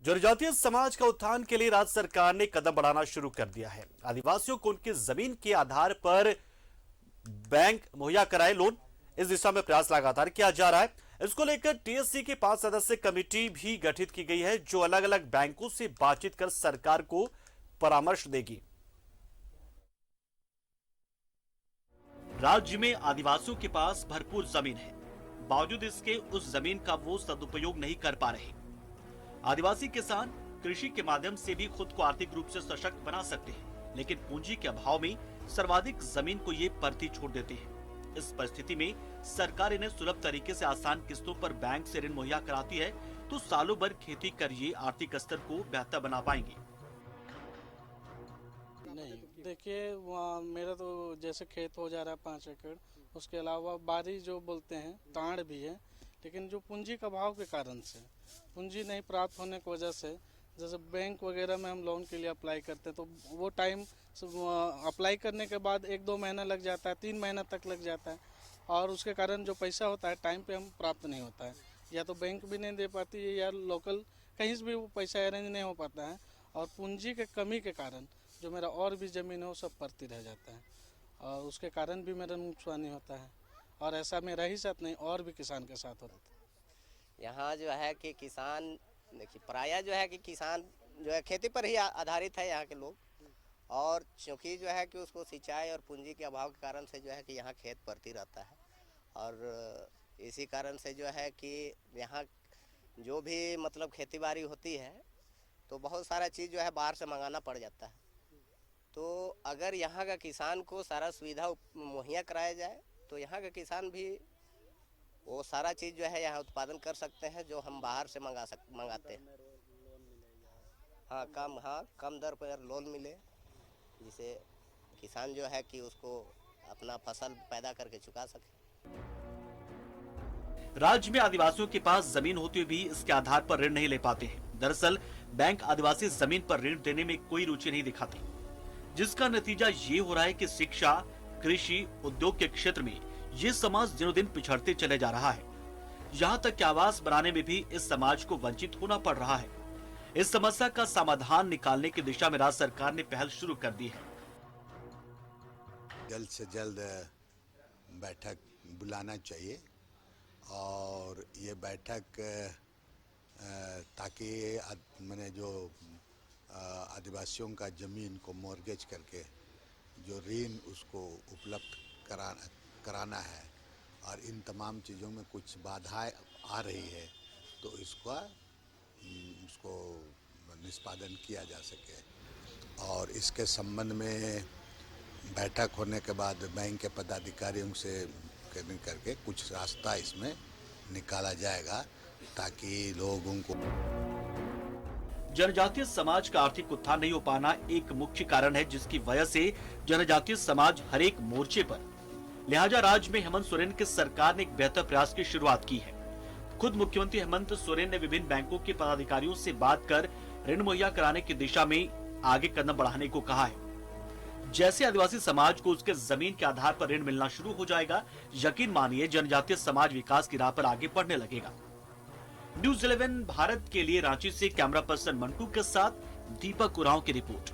जनजातीय समाज का उत्थान के लिए राज्य सरकार ने कदम बढ़ाना शुरू कर दिया है। आदिवासियों को उनकी जमीन के आधार पर बैंक मुहैया कराए लोन, इस दिशा में प्रयास लगातार किया जा रहा है। इसको लेकर टीएससी की 5 सदस्य कमेटी भी गठित की गई है, जो अलग अलग बैंकों से बातचीत कर सरकार को परामर्श देगी। राज्य में आदिवासियों के पास भरपूर जमीन है, बावजूद इसके उस जमीन का वो सदुपयोग नहीं कर पा रहे। आदिवासी किसान कृषि के माध्यम से भी खुद को आर्थिक रूप से सशक्त बना सकते हैं, लेकिन पूंजी के अभाव में सर्वाधिक जमीन को ये परती छोड़ देते हैं। इस परिस्थिति में सरकार इन्हें सुलभ तरीके से आसान किस्तों पर बैंक से ऋण मुहैया कराती है, तो सालों भर खेती कर ये आर्थिक स्तर को बेहतर बना पाएंगे। नहीं, देखिए मेरा तो जैसे खेत हो जा रहा है 5 एकड़, उसके अलावा बारी जो बोलते हैं ताड़ भी है, लेकिन जो पूंजी का अभाव के कारण से पूंजी नहीं प्राप्त होने की वजह से, जैसे बैंक वगैरह में हम लोन के लिए अप्लाई करते हैं तो वो टाइम अप्लाई करने के बाद 1-2 महीना लग जाता है, 3 महीना तक लग जाता है, और उसके कारण जो पैसा होता है टाइम पे हम प्राप्त नहीं होता है, या तो बैंक भी नहीं दे पाती है या लोकल कहीं से भी वो पैसा अरेंज नहीं हो पाता है, और पूंजी के कमी के कारण जो मेरा और भी ज़मीन है वो सब पड़ती रह जाता है, और उसके कारण भी मेरा नुकसान ही होता है। और ऐसा मेरा ही साथ नहीं, और भी किसान के साथ होता है। यहाँ जो है कि किसान देखिए प्रायः जो है कि किसान जो है खेती पर ही आधारित है यहाँ के लोग, और चूँकि जो है कि उसको सिंचाई और पूंजी के अभाव के कारण से जो है कि यहाँ खेत पड़ती रहता है, और इसी कारण से जो है कि यहाँ जो भी मतलब खेती बाड़ी होती है तो बहुत सारा चीज़ जो है बाहर से मंगाना पड़ जाता है। तो अगर यहाँ का किसान को सारा सुविधा मुहैया कराया जाए तो यहाँ के किसान भी वो सारा चीज़ जो है यहाँ उत्पादन कर सकते हैं, जो हम बाहर से मंगाते हैं। कम दर पर लोन मिले, जिसे किसान जो है कि उसको अपना फसल पैदा करके चुका सके। राज्य में आदिवासियों के पास जमीन होते हुए भी इसके आधार पर ऋण नहीं ले पाते हैं। दरअसल बैंक आदिवासी जमीन पर ऋण देने में कोई रुचि नहीं दिखाते, जिसका नतीजा ये हो रहा है कि शिक्षा, कृषि, उद्योग के क्षेत्र में ये समाज दिनों दिन पिछड़ते चले जा रहा है। यहाँ तक कि आवास बनाने में भी इस समाज को वंचित होना पड़ रहा है। इस समस्या का समाधान निकालने की दिशा में राज्य सरकार ने पहल शुरू कर दी है। जल्द से जल्द बैठक बुलाना चाहिए, और ये बैठक ताकि मैंने जो आदिवासियों का ज़मीन को मॉर्गेज करके जो ऋण उसको उपलब्ध कराना है, और इन तमाम चीज़ों में कुछ बाधाएं आ रही है तो उसको निष्पादन किया जा सके। और इसके संबंध में बैठक होने के बाद बैंक के पदाधिकारियों से करके कुछ रास्ता इसमें निकाला जाएगा, ताकि लोगों को जनजातीय समाज का आर्थिक उत्थान नहीं हो पाना एक मुख्य कारण है, जिसकी वजह से जनजातीय समाज हर एक मोर्चे पर। लिहाजा राज्य में हेमंत सोरेन की सरकार ने एक बेहतर प्रयास की शुरुआत की है। खुद मुख्यमंत्री हेमंत सोरेन ने विभिन्न बैंकों के पदाधिकारियों से बात कर ऋण मुहैया कराने की दिशा में आगे कदम बढ़ाने को कहा है। जैसे आदिवासी समाज को उसके जमीन के आधार पर ऋण मिलना शुरू हो जाएगा, यकीन मानिए जनजातीय समाज विकास की राह पर आगे बढ़ने लगेगा। न्यूज़ 11 भारत के लिए रांची से कैमरा पर्सन मंटू के साथ दीपक उरांव की report.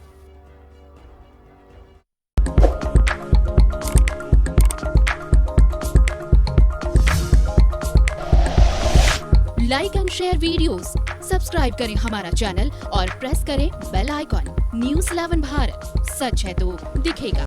Like and share videos, subscribe करें हमारा चैनल और प्रेस करें बेल आइकॉन। न्यूज़ 11 भारत, सच है तो दिखेगा।